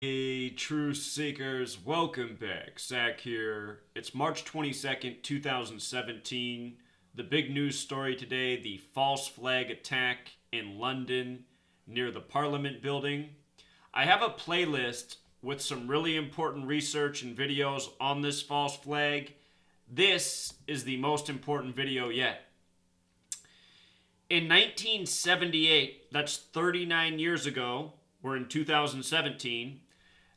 Hey, truth seekers, welcome back. Zach here. It's March 22nd, 2017. The big news story today, the false flag attack in London near the Parliament building. I have a playlist with some really important research and videos on this false flag. This is the most important video yet. In 1978, that's 39 years ago, we're in 2017,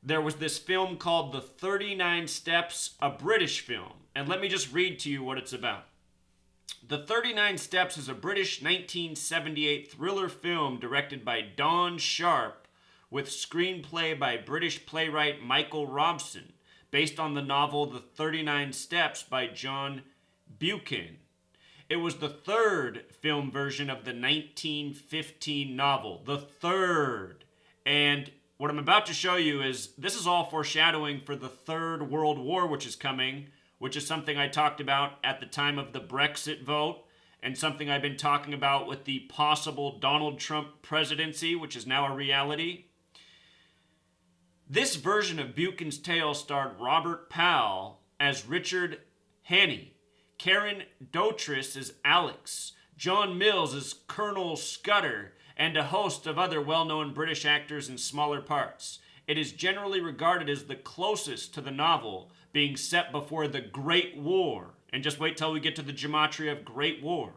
there was this film called The 39 Steps, a British film. And let me just read to you what it's about. The 39 Steps is a British 1978 thriller film directed by Don Sharp with screenplay by British playwright Michael Robson, based on the novel The 39 Steps by John Buchan. It was the third film version of the 1915 novel. The third. And what I'm about to show you is this is all foreshadowing for the Third World War, which is coming, which is something I talked about at the time of the Brexit vote, and something I've been talking about with the possible Donald Trump presidency, which is now a reality. This version of Buchan's tale starred Robert Powell as Richard Hannay, Karen Dotrice as Alex, John Mills as Colonel Scudder, and a host of other well-known British actors in smaller parts. It is generally regarded as the closest to the novel, being set before the Great War. And just wait till we get to the Gematria of Great War.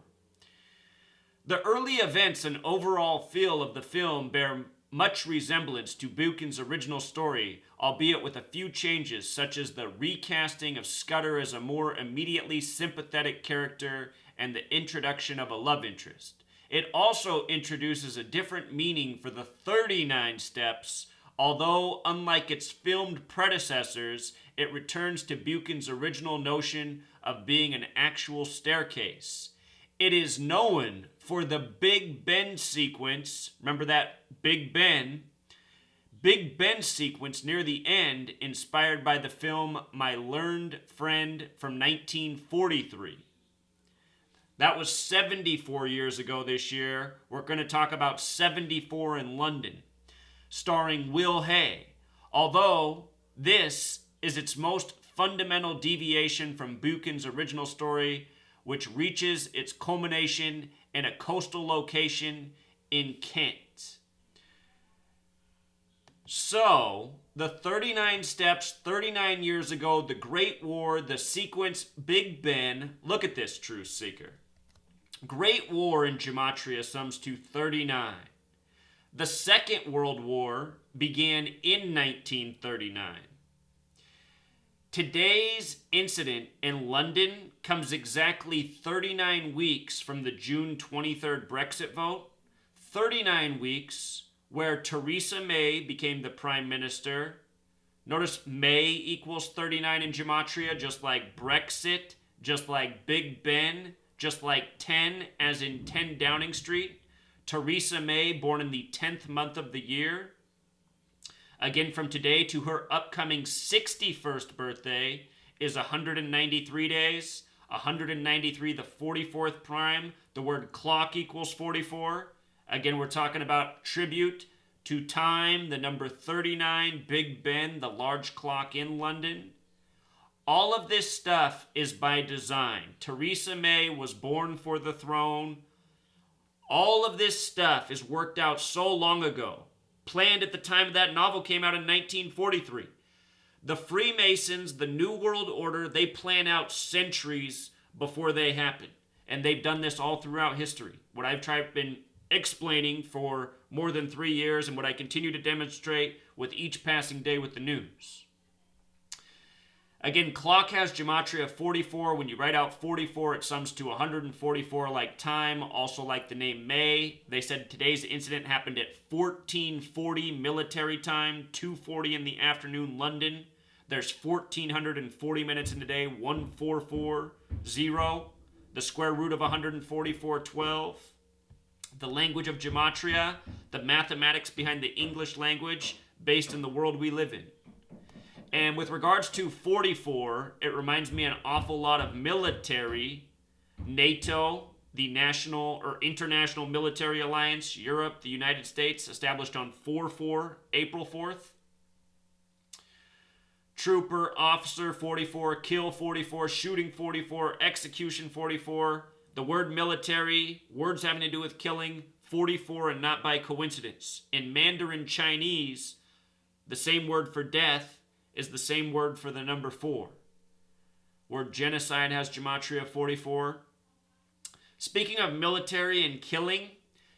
The early events and overall feel of the film bear much resemblance to Buchan's original story, albeit with a few changes, such as the recasting of Scudder as a more immediately sympathetic character and the introduction of a love interest. It also introduces a different meaning for the 39 steps, although, unlike its filmed predecessors, it returns to Buchan's original notion of being an actual staircase. It is known for the Big Ben sequence. Remember that Big Ben? Big Ben sequence near the end, inspired by the film My Learned Friend from 1943. That was 74 years ago this year. We're going to talk about 74 in London, starring Will Hay. Although this is its most fundamental deviation from Buchan's original story, which reaches its culmination in a coastal location in Kent. So, the 39 steps, 39 years ago, the Great War, the sequence, Big Ben. Look at this, truth seeker. Great War in Gematria sums to 39. The Second World War began in 1939. Today's incident in London comes exactly 39 weeks from the June 23rd Brexit vote. 39 weeks where Theresa May became the Prime Minister. Notice May equals 39 in Gematria, just like Brexit, just like Big Ben, just like 10, as in 10 Downing Street. Theresa May, born in the 10th month of the year. Again, from today to her upcoming 61st birthday is 193 days. 193, the 44th prime. The word clock equals 44. Again, we're talking about tribute to time, the number 39, Big Ben, the large clock in London. All of this stuff is by design. Theresa May was born for the throne. All of this stuff is worked out so long ago. Planned at the time that novel came out in 1943. The Freemasons, the New World Order, they plan out centuries before they happen. And they've done this all throughout history. What I've been explaining for more than 3 years and what I continue to demonstrate with each passing day with the news. Again, clock has Gematria 44. When you write out 44, it sums to 144 like time, also like the name May. They said today's incident happened at 1440 military time, 2:40 in the afternoon, London. There's 1440 minutes in the day, 1440. The square root of 144, 12. The language of Gematria, the mathematics behind the English language, based in the world we live in. And with regards to 44, it reminds me an awful lot of military. NATO, the national or international military alliance, Europe, the United States, established on 4/4, April 4th. trooper, officer 44, kill 44, shooting 44, execution 44. The word military, words having to do with killing, 44 and not by coincidence. In Mandarin Chinese, the same word for death is the same word for the number 4. Word genocide has gematria 44. Speaking of military and killing,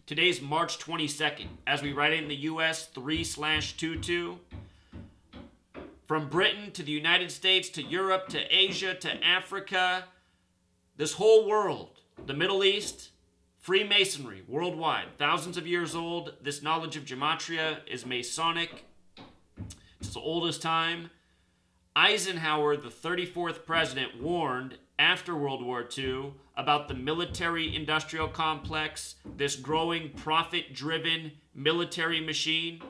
today's March 22nd. As we write it in the US, 3/22. From Britain to the United States to Europe to Asia to Africa, this whole world, the Middle East, Freemasonry worldwide, thousands of years old. This knowledge of gematria is Masonic. It's as old as time. Eisenhower, the 34th president, warned after World War II about the military-industrial complex, this growing profit-driven military machine.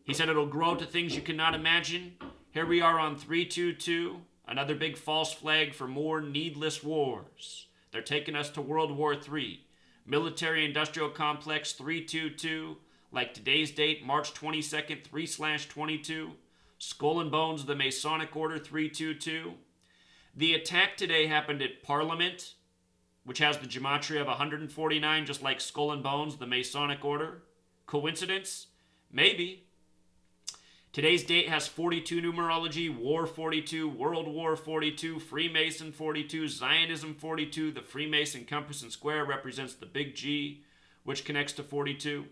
He said it'll grow to things you cannot imagine. Here we are on 322, another big false flag for more needless wars. They're taking us to World War III. Military-industrial complex 322, like today's date, March 22nd, 3/22. Skull and Bones, the Masonic Order 322. The attack today happened at Parliament, which has the gematria of 149, just like Skull and Bones, the Masonic Order. Coincidence? Maybe. Today's date has 42 numerology, War 42, World War 42, Freemason 42, Zionism 42. The Freemason compass and square represents the big G, which connects to 42.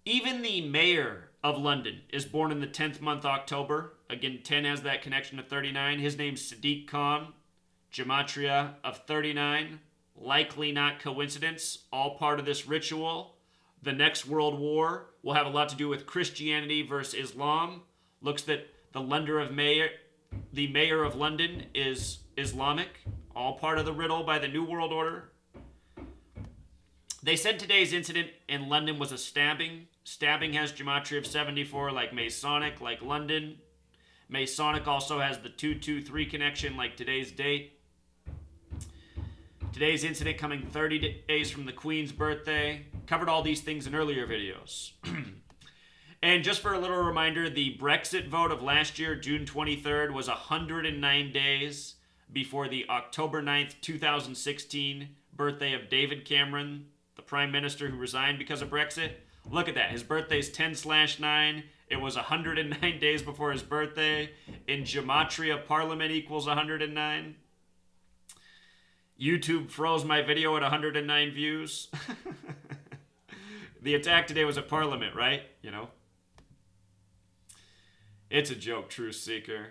Even the mayor of London is born in the 10th month, October. Again, 10 has that connection to 39. His name's Sadiq Khan. Gematria of 39. Likely not coincidence. All part of this ritual. The next world war will have a lot to do with Christianity versus Islam. Looks that the mayor of London is Islamic. All part of the riddle by the New World Order. They said today's incident in London was a stabbing. Stabbing has gematria of 74, like Masonic, like London. Masonic also has the 223 connection, like today's date. Today's incident coming 30 days from the Queen's birthday. Covered all these things in earlier videos. And just for a little reminder, the Brexit vote of last year, June 23rd, was 109 days before the October 9th, 2016 birthday of David Cameron, the Prime Minister who resigned because of Brexit. Look at that. His birthday's 10/9. It was 109 days before his birthday. In Gematria, Parliament equals 109. YouTube froze my video at 109 views. The attack today was at Parliament, right? You know. It's a joke, Truth Seeker.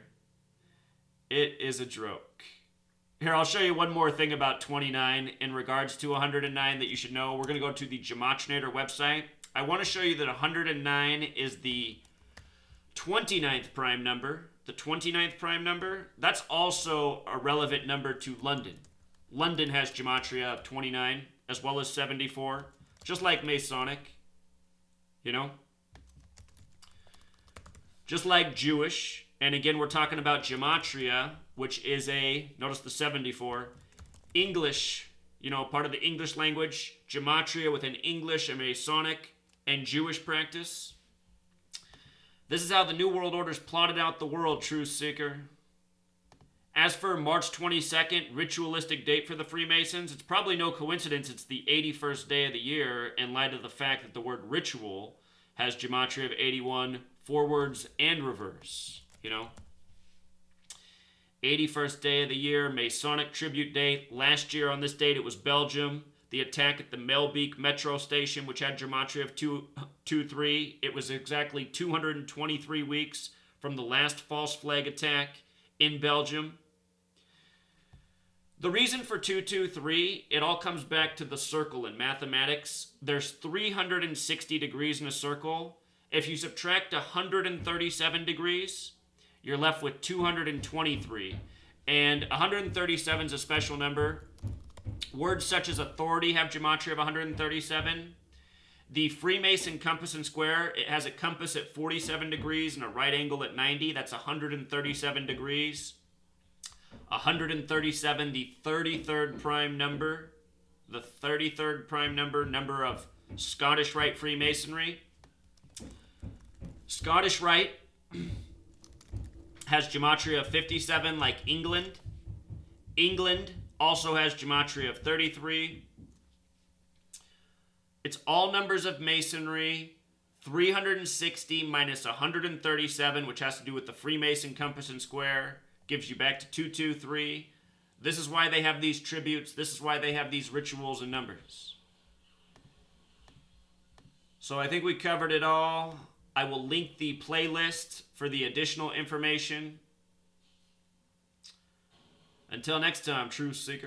It is a joke. Here, I'll show you one more thing about 29 in regards to 109 that you should know. We're going to go to the Gematrinator website. I want to show you that 109 is the 29th prime number. The 29th prime number, that's also a relevant number to London. London has gematria of 29 as well as 74, just like Masonic, you know? Just like Jewish. And again, we're talking about gematria, which is notice the 74, English, you know, part of the English language, gematria within English and Masonic and Jewish practice. This is how the New World Order's plotted out the world, Truth Seeker. As for March 22nd, ritualistic date for the Freemasons, it's probably no coincidence it's the 81st day of the year in light of the fact that the word ritual has gematria of 81, forwards and reverse, you know. 81st day of the year, Masonic tribute date. Last year on this date, it was Belgium. The attack at the Melbeek metro station, which had gematria of 223. It was exactly 223 weeks from the last false flag attack in Belgium. The reason for 223, it all comes back to the circle in mathematics. There's 360 degrees in a circle. If you subtract 137 degrees, you're left with 223. And 137 is a special number. Words such as authority have gematria of 137. The Freemason compass and square, it has a compass at 47 degrees and a right angle at 90. That's 137 degrees. 137, the 33rd prime number. The 33rd prime number of Scottish Rite Freemasonry. Scottish Rite has Gematria of 57 like England. England also has Gematria of 33. It's all numbers of Masonry. 360 minus 137, which has to do with the Freemason compass and square, gives you back to 223. This is why they have these tributes. This is why they have these rituals and numbers. So I think we covered it all. I will link the playlist for the additional information. Until next time, Truth Seeker.